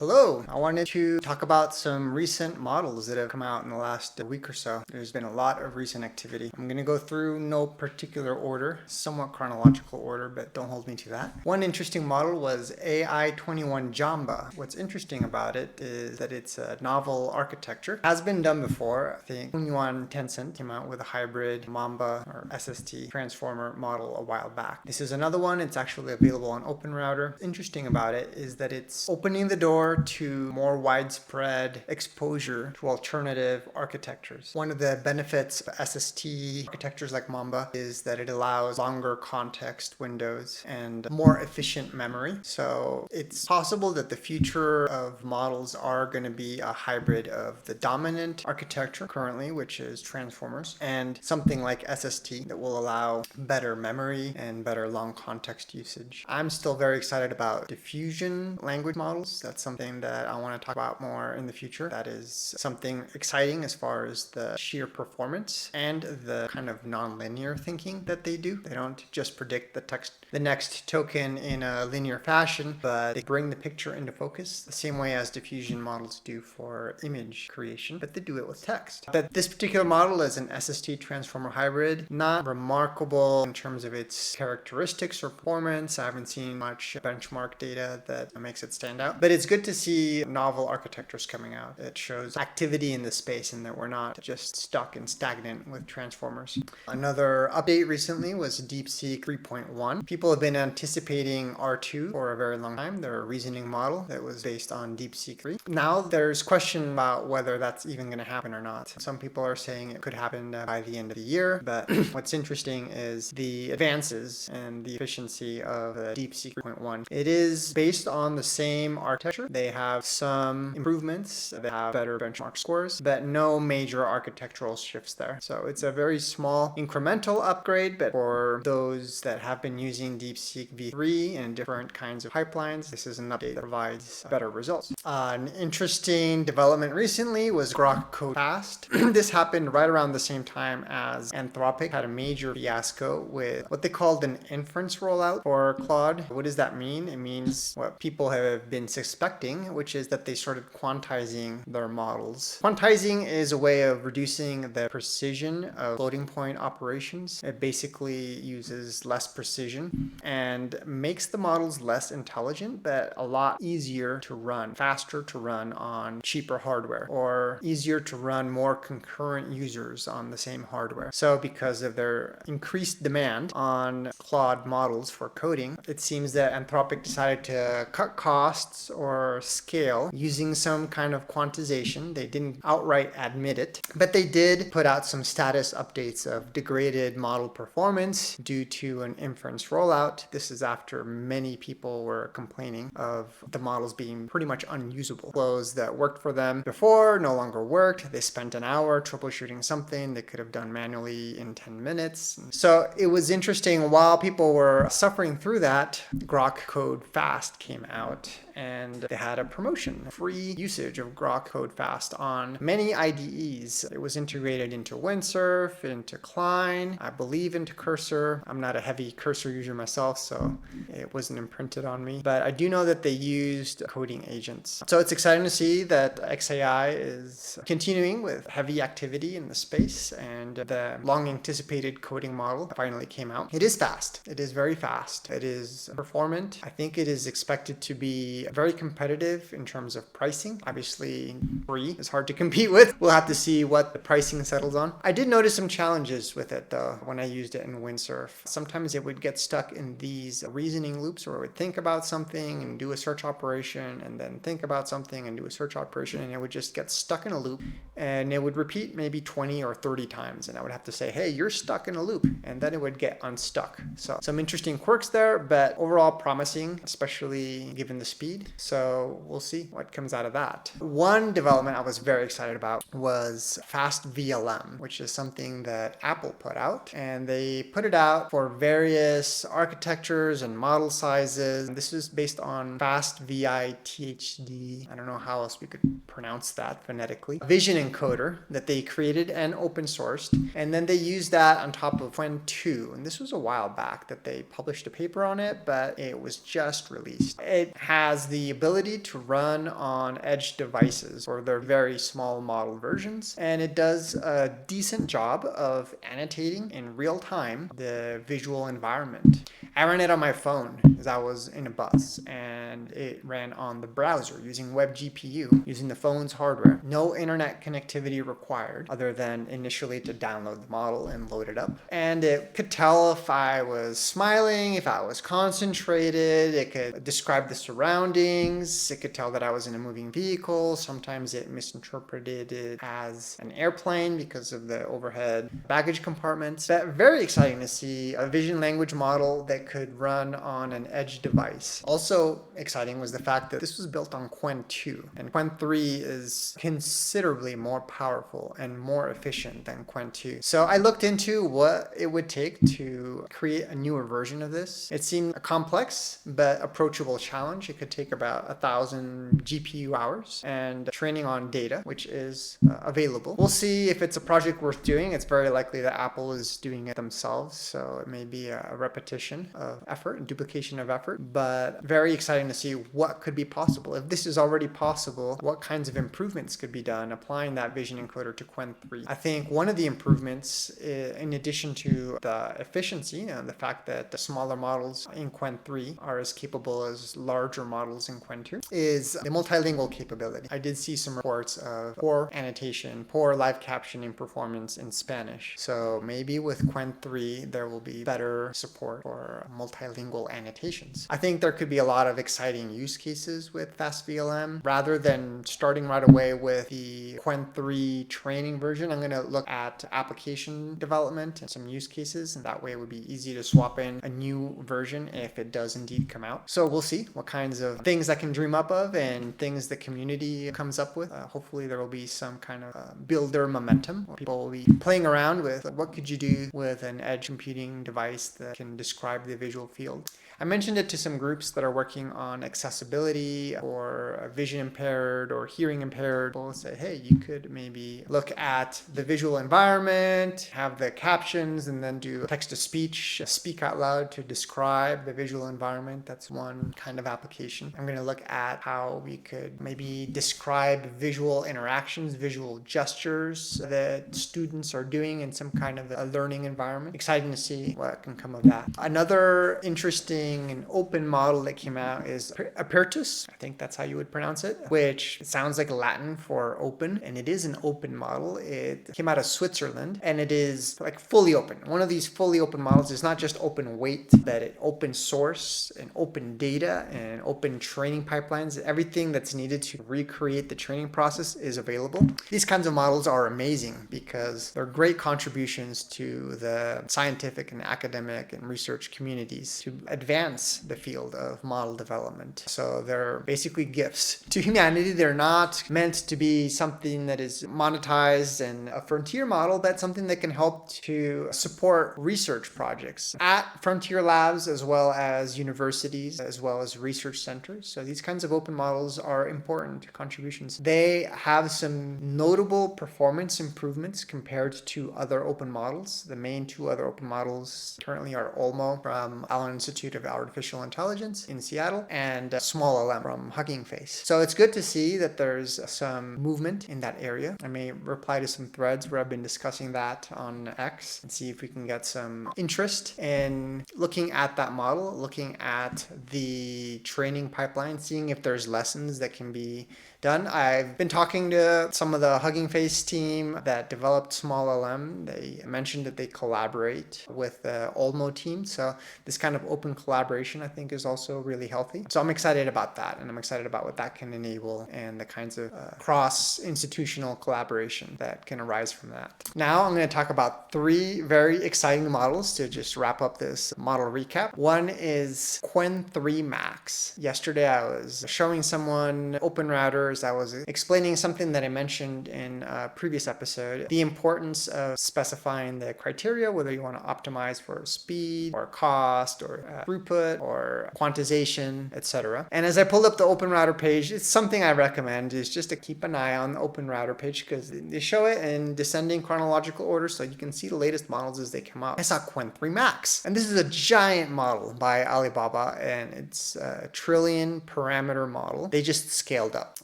Hello, I wanted to talk about some recent models that have come out in the last week or so. There's been a lot of recent activity. I'm going to go through no particular order, somewhat chronological order, but don't hold me to that. One interesting model was AI21 Jamba. What's interesting about it is that it's a novel architecture. It has been done before. I think Qwen Tencent came out with a hybrid Mamba or SST Transformer model a while back. This is another one. It's actually available on OpenRouter. Interesting about it is that it's opening the door to more widespread exposure to alternative architectures. One of the benefits of SST architectures like Mamba is that it allows longer context windows and more efficient memory. So it's possible that the future of models are going to be a hybrid of the dominant architecture currently, which is transformers, and something like SST that will allow better memory and better long context usage. I'm still very excited about diffusion language models. That's something that I want to talk about more in the future. That is something exciting as far as the sheer performance and the kind of non-linear thinking that they do. They don't just predict the next token in a linear fashion, but they bring the picture into focus the same way as diffusion models do for image creation, but they do it with text. But this particular model is an SST Transformer hybrid, not remarkable in terms of its characteristics or performance. I haven't seen much benchmark data that makes it stand out, but it's good to see novel architectures coming out. It shows activity in the space and that we're not just stuck and stagnant with transformers. Another update recently was DeepSeek 3.1. People have been anticipating R2 for a very long time. Their reasoning model that was based on DeepSeek 3. Now there's question about whether that's even going to happen or not. Some people are saying it could happen by the end of the year, but what's interesting is the advances and the efficiency of DeepSeek 3.1. It is based on the same architecture. They have some improvements. They have better benchmark scores, but no major architectural shifts there. So it's a very small incremental upgrade, but for those that have been using DeepSeek v3 and different kinds of pipelines, this is an update that provides better results. An interesting development recently was Grok Code Fast. This happened right around the same time as Anthropic had a major fiasco with what they called an inference rollout for Claude. What does that mean? It means what people have been suspecting, which is that they started quantizing their models. Quantizing is a way of reducing the precision of floating point operations. It basically uses less precision and makes the models less intelligent, but a lot easier to run, faster to run on cheaper hardware, or easier to run more concurrent users on the same hardware. So because of their increased demand on Claude models for coding, it seems that Anthropic decided to cut costs or scale using some kind of quantization. They didn't outright admit it, but they did put out some status updates of degraded model performance due to an inference rollout. This is after many people were complaining of the models being pretty much unusable. Flows that worked for them before no longer worked. They spent an hour troubleshooting something they could have done manually in 10 minutes. So it was interesting. While people were suffering through that, Grok Code Fast came out and they had a promotion, free usage of Grok Code Fast on many IDEs. It was integrated into Windsurf, into Qwen, I believe into Cursor. I'm not a heavy Cursor user myself, so it wasn't imprinted on me, but I do know that they used coding agents. So it's exciting to see that XAI is continuing with heavy activity in the space, and the long anticipated coding model finally came out. It is fast. It is very fast. It is performant. I think it is expected to be very competitive in terms of pricing. Obviously, free is hard to compete with. We'll have to see what the pricing settles on. I did notice some challenges with it though when I used it in Windsurf. Sometimes it would get stuck in these reasoning loops where it would think about something and do a search operation and then think about something and do a search operation, and it would just get stuck in a loop and it would repeat maybe 20 or 30 times, and I would have to say, hey, you're stuck in a loop, and then it would get unstuck. So some interesting quirks there, but overall promising, especially given the speed. So we'll see what comes out of that. One development I was very excited about was FastVLM, which is something that Apple put out, and they put it out for various architectures and model sizes. And this is based on FastVIT-HD. I don't know how else we could pronounce that phonetically. Vision encoder that they created and open sourced, and then they used that on top of Qwen 2. And this was a while back that they published a paper on it, but it was just released. It has has the ability to run on edge devices or their very small model versions, and it does a decent job of annotating in real time the visual environment. I ran it on my phone as I was in a bus, and it ran on the browser using WebGPU, using the phone's hardware. No internet connectivity required other than initially to download the model and load it up. And it could tell if I was smiling, if I was concentrated. It could describe the surroundings. It could tell that I was in a moving vehicle. Sometimes it misinterpreted it as an airplane because of the overhead baggage compartments. But very exciting to see a vision language model that could run on an edge device. Also exciting was the fact that this was built on Qwen 2, and Qwen 3 is considerably more powerful and more efficient than Qwen 2. So I looked into what it would take to create a newer version of this. It seemed a complex but approachable challenge. It could take about 1,000 GPU hours and training on data, which is available. We'll see if it's a project worth doing. It's very likely that Apple is doing it themselves, so it may be a repetition of effort and duplication of effort, but very exciting to see what could be possible. If this is already possible, what kinds of improvements could be done applying that vision encoder to Qwen 3. I think one of the improvements, in addition to the efficiency and the fact that the smaller models in Qwen 3 are as capable as larger models in Qwen 2, is the multilingual capability. I did see some reports of poor annotation, poor live captioning performance in Spanish. So maybe with Qwen 3, there will be better support for multilingual annotations. I think there could be a lot of exciting use cases with FastVLM. Rather than starting right away with the Qwen 3 training version, I'm going to look at application development and some use cases, and that way it would be easy to swap in a new version if it does indeed come out. So we'll see what kinds of things I can dream up of and things the community comes up with. Hopefully there will be some kind of builder momentum where people will be playing around with what could you do with an edge computing device that can describe the visual field. I mentioned it to some groups that are working on accessibility or vision impaired or hearing impaired. People say, hey, you could maybe look at the visual environment, have the captions, and then do text-to-speech, speak out loud to describe the visual environment. That's one kind of application. I'm going to look at how we could maybe describe visual interactions, visual gestures that students are doing in some kind of a learning environment. Exciting to see what can come of that. Another interesting and open model that came out is Apertus. I think that's how you would pronounce it, which sounds like Latin for open, and it is an open model. It came out of Switzerland, and it is like fully open. One of these fully open models is not just open weight, but it open source and open data and open training pipelines. Everything that's needed to recreate the training process is available. These kinds of models are amazing because they're great contributions to the scientific and academic and research communities to advance the field of model development. So they're basically gifts to humanity. They're not meant to be something that is monetized and a frontier model, but something that can help to support research projects at frontier labs as well as universities, as well as research centers. So these kinds of open models are important contributions. They have some notable performance improvements compared to other open models. The main two other open models currently are Olmo from Allen Institute of Artificial Intelligence in Seattle and SmallLM from Hugging Face. So it's good to see that there's some movement in that area. I may reply to some threads where I've been discussing that on X and see if we can get some interest in looking at that model, looking at the training pipeline, seeing if there's lessons that can be done. I've been talking to some of the Hugging Face team that developed SmallLM. They mentioned that they collaborate with the Olmo team. So this kind of open collaboration, I think, is also really healthy. So I'm excited about that, and I'm excited about what that can enable and the kinds of cross-institutional collaboration that can arise from that. Now I'm going to talk about three very exciting models to just wrap up this model recap. One is Qwen 3 Max. Yesterday I was showing someone OpenRouter orders, I was explaining something that I mentioned in a previous episode, the importance of specifying the criteria, whether you want to optimize for speed or cost or throughput or quantization, etc. And as I pulled up the OpenRouter page, it's something I recommend is just to keep an eye on the OpenRouter page because they show it in descending chronological order so you can see the latest models as they come out. I saw Qwen 3 Max, and this is a giant model by Alibaba, and it's a trillion parameter model. They just scaled up,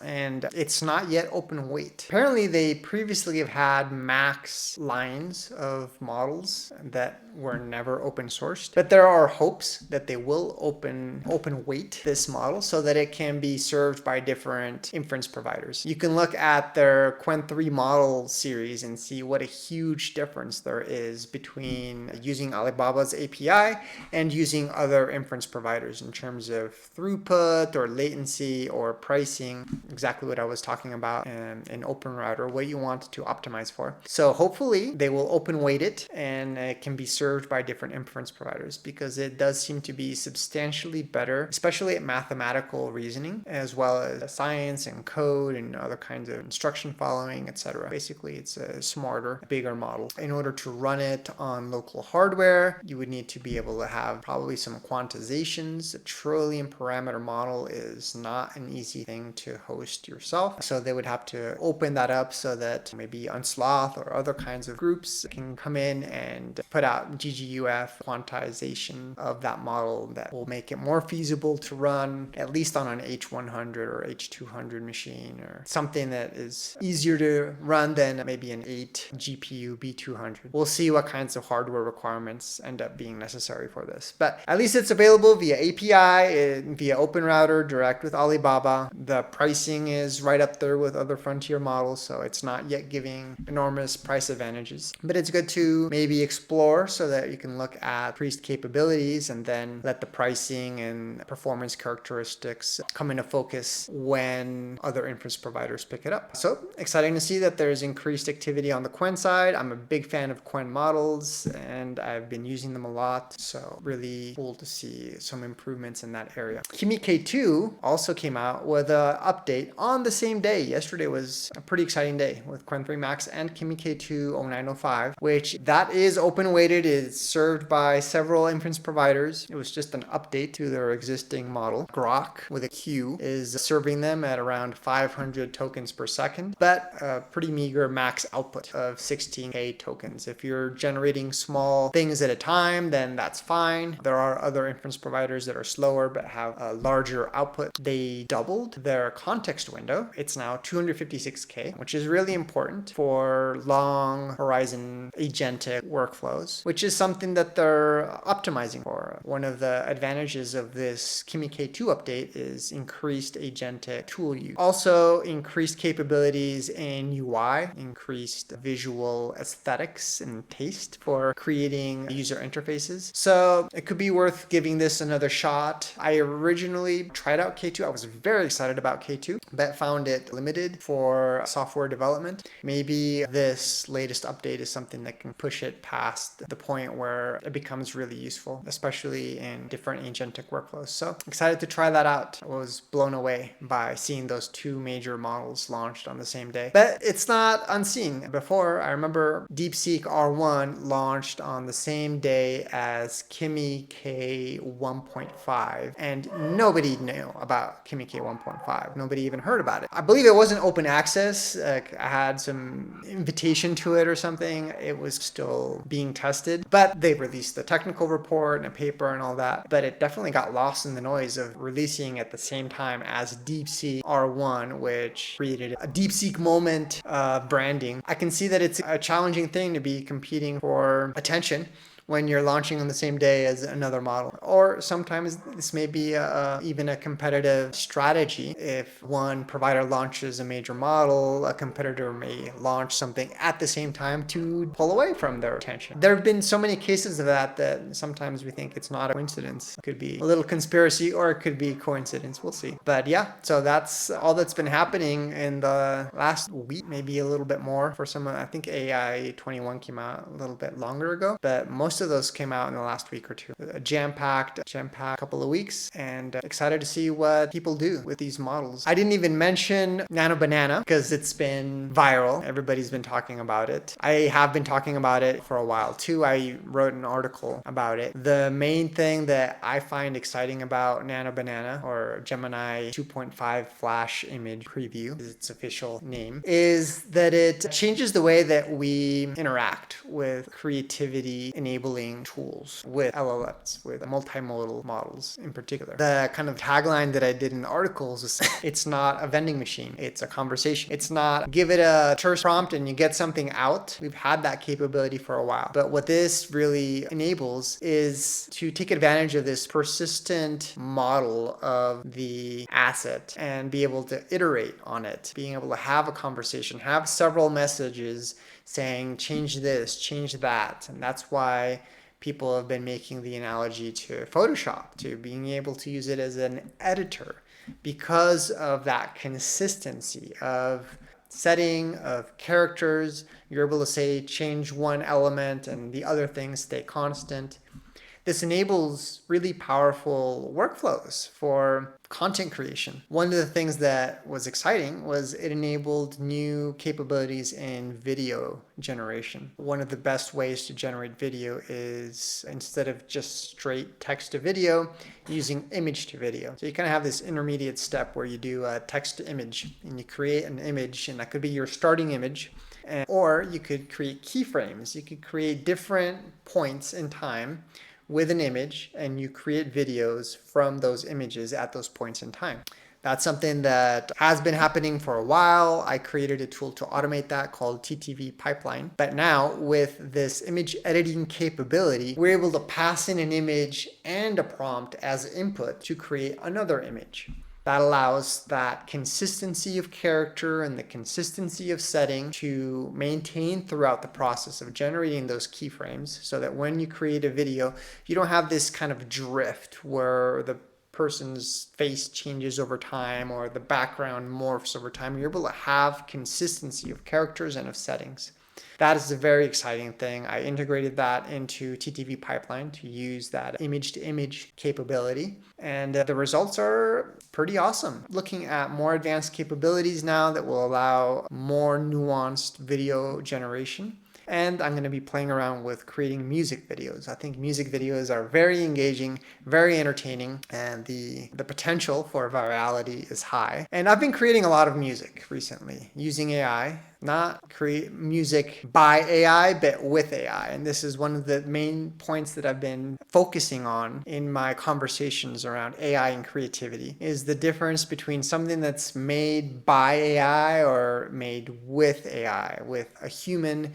and it's not yet open weight. Apparently, they previously have had max lines of models that were never open sourced, but there are hopes that they will open weight this model so that it can be served by different inference providers. You can look at their Qwen 3 model series and see what a huge difference there is between using Alibaba's API and using other inference providers in terms of throughput or latency or pricing, exactly what I was talking about in OpenRouter, what you want to optimize for. So hopefully they will open weight it and it can be served by different inference providers because it does seem to be substantially better, especially at mathematical reasoning, as well as science and code and other kinds of instruction following, etc. Basically, it's a smarter, bigger model. In order to run it on local hardware, you would need to be able to have probably some quantizations. A trillion parameter model is not an easy thing to host yourself. So they would have to open that up so that maybe Unsloth or other kinds of groups can come in and put out GGUF quantization of that model that will make it more feasible to run at least on an H100 or H200 machine or something that is easier to run than maybe an 8 GPU B200. We'll see what kinds of hardware requirements end up being necessary for this. But at least it's available via API, via OpenRouter, direct with Alibaba. The pricing is right up there with other frontier models, so it's not yet giving enormous price advantages. But it's good to maybe explore so that you can look at increased capabilities and then let the pricing and performance characteristics come into focus when other inference providers pick it up. So exciting to see that there's increased activity on the Qwen side. I'm a big fan of Qwen models and I've been using them a lot. So really cool to see some improvements in that area. Kimi K2 also came out with an update on the same day. Yesterday was a pretty exciting day with Qwen 3 Max and Kimi K2 0905, which that is open weighted. It's served by several inference providers. It was just an update to their existing model. Grok with a Q is serving them at around 500 tokens per second, but a pretty meager max output of 16K tokens. If you're generating small things at a time, then that's fine. There are other inference providers that are slower but have a larger output. They doubled their context window. It's now 256K, which is really important for long horizon agentic workflows, which is something that they're optimizing for. One of the advantages of this Kimi K2 update is increased agentic tool use. Also increased capabilities in UI, increased visual aesthetics and taste for creating user interfaces. So it could be worth giving this another shot. I originally tried out K2. I was very excited about K2, but found it limited for software development. Maybe this latest update is something that can push it past the point where it becomes really useful, especially in different agentic workflows. So excited to try that out. I was blown away by seeing those two major models launched on the same day. But it's not unseen. Before, I remember DeepSeek R1 launched on the same day as Kimi K1.5, and nobody knew about Kimi K1.5. Nobody even heard about it. I believe it wasn't open access. I had some invitation to it or something. It was still being tested, but they released the technical report and a paper and all that. But it definitely got lost in the noise of releasing at the same time as DeepSeek R1, which created a DeepSeek moment branding. I can see that it's a challenging thing to be competing for attention when you're launching on the same day as another model. Or sometimes this may be even a competitive strategy. If one provider launches a major model, a competitor may launch something at the same time to pull away from their attention. There have been so many cases of that sometimes we think it's not a coincidence. It could be a little conspiracy or it could be coincidence. We'll see. But yeah, so that's all that's been happening in the last week, maybe a little bit more for some. I think AI21 came out a little bit longer ago, but most most of those came out in the last week or two. A jam-packed couple of weeks, and excited to see what people do with these models. I didn't even mention Nano Banana because it's been viral. Everybody's been talking about it. I have been talking about it for a while too. I wrote an article about it. The main thing that I find exciting about Nano Banana, or Gemini 2.5 Flash Image Preview is its official name, is that it changes the way that we interact with creativity enabling tools, with LLMs, with multimodal models in particular. The kind of tagline that I did in the articles is it's not a vending machine, it's a conversation. It's not give it a terse prompt and you get something out. We've had that capability for a while. But what this really enables is to take advantage of this persistent model of the asset and be able to iterate on it, being able to have a conversation, have several messages saying change this, change that. And that's why people have been making the analogy to Photoshop, to being able to use it as an editor because of that consistency of setting, of characters. You're able to say change one element and the other things stay constant. This enables really powerful workflows for content creation. One of the things that was exciting was it enabled new capabilities in video generation. One of the best ways to generate video is, instead of just straight text to video, using image to video. So you kind of have this intermediate step where you do a text to image and you create an image, and that could be your starting image. Or you could create keyframes. You could create different points in time with an image, and you create videos from those images at those points in time. That's something that has been happening for a while. I created a tool to automate that called TTV Pipeline. But now with this image editing capability, we're able to pass in an image and a prompt as input to create another image. That allows that consistency of character and the consistency of setting to maintain throughout the process of generating those keyframes, so that when you create a video, you don't have this kind of drift where the person's face changes over time or the background morphs over time. You're able to have consistency of characters and of settings. That is a very exciting thing. I integrated that into TTV Pipeline to use that image-to-image capability, and the results are pretty awesome. Looking at more advanced capabilities now that will allow more nuanced video generation. And I'm going to be playing around with creating music videos. I think music videos are very engaging, very entertaining, and the potential for virality is high. And I've been creating a lot of music recently using AI. Not create music by AI, but with AI. And this is one of the main points that I've been focusing on in my conversations around AI and creativity, is the difference between something that's made by AI or made with AI, with a human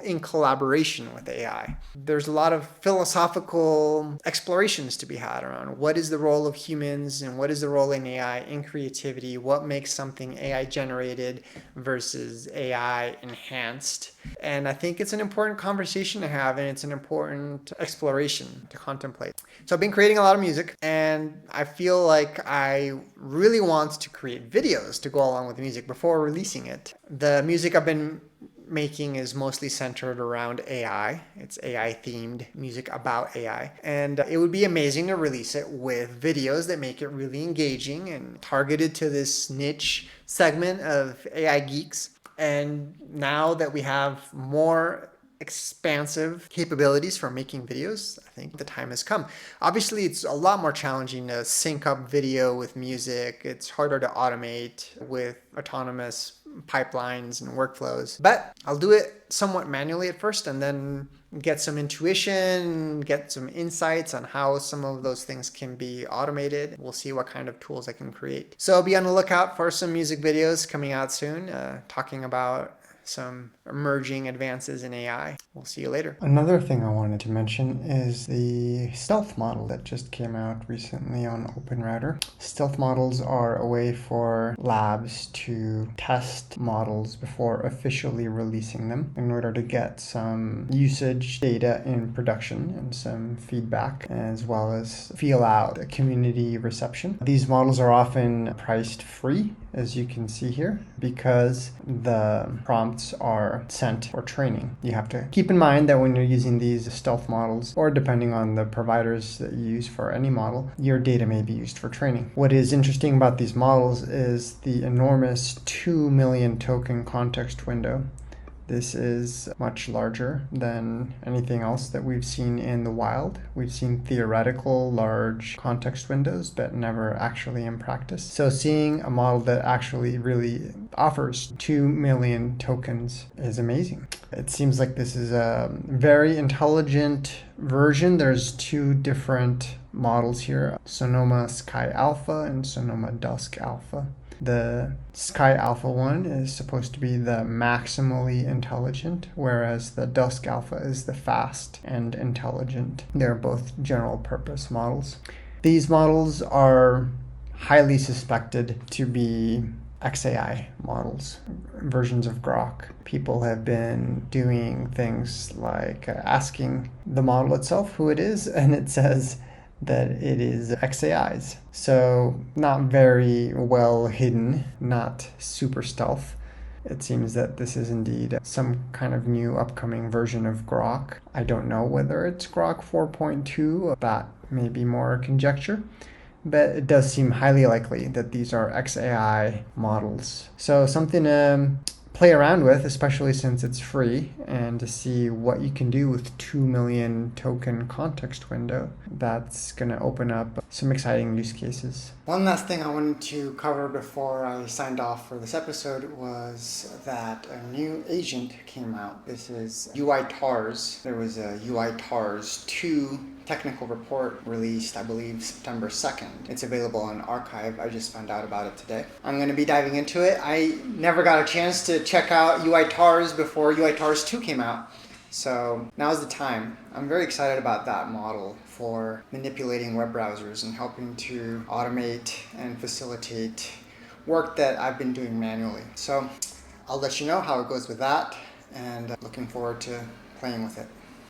in collaboration with AI. There's a lot of philosophical explorations to be had around what is the role of humans and what is the role in AI in creativity, what makes something AI generated versus AI enhanced. And I think it's an important conversation to have, and it's an important exploration to contemplate. So I've been creating a lot of music, and I feel like I really want to create videos to go along with the music before releasing it. The music I've been making is mostly centered around AI. It's AI themed music about AI. And it would be amazing to release it with videos that make it really engaging and targeted to this niche segment of AI geeks. And now that we have more expansive capabilities for making videos, I think the time has come. Obviously, it's a lot more challenging to sync up video with music. It's harder to automate with autonomous pipelines and workflows, but I'll do it somewhat manually at first and then get some intuition, get some insights on how some of those things can be automated. We'll see what kind of tools I can create. So be on the lookout for some music videos coming out soon, talking about some emerging advances in AI. We'll see you later. Another thing I wanted to mention is the stealth model that just came out recently on OpenRouter. Stealth models are a way for labs to test models before officially releasing them in order to get some usage data in production and some feedback, as well as feel out a community reception. These models are often priced free as you can see here, because the prompts are sent for training. You have to keep in mind that when you're using these stealth models, or depending on the providers that you use for any model, your data may be used for training. What is interesting about these models is the enormous 2 million token context window. This is much larger than anything else that we've seen in the wild. We've seen theoretical large context windows, but never actually in practice. So seeing a model that actually really offers 2 million tokens is amazing. It seems like this is a very intelligent version. There's two different models here, Sonoma Sky Alpha and Sonoma Dusk Alpha. The Sky Alpha one is supposed to be the maximally intelligent, whereas the Dusk Alpha is the fast and intelligent. They're both general purpose models. These models are highly suspected to be XAI models, versions of Grok. People have been doing things like asking the model itself who it is, and it says that it is XAIs. So not very well hidden, not super stealth. It seems that this is indeed some kind of new upcoming version of Grok. I don't know whether it's Grok 4.2, that may be more conjecture, but it does seem highly likely that these are XAI models. So something to play around with, especially since it's free, and to see what you can do with 2 million token context window. That's going to open up some exciting use cases. One last thing I wanted to cover before I signed off for this episode was that a new agent came out. This is UI-TARS. There was a UI-TARS 2 technical report released, I believe, September 2nd. It's available on archive. I just found out about it today. I'm going to be diving into it. I never got a chance to check out UI-TARS before UI-TARS 2 came out. So now's the time. I'm very excited about that model for manipulating web browsers and helping to automate and facilitate work that I've been doing manually. So I'll let you know how it goes with that, and looking forward to playing with it.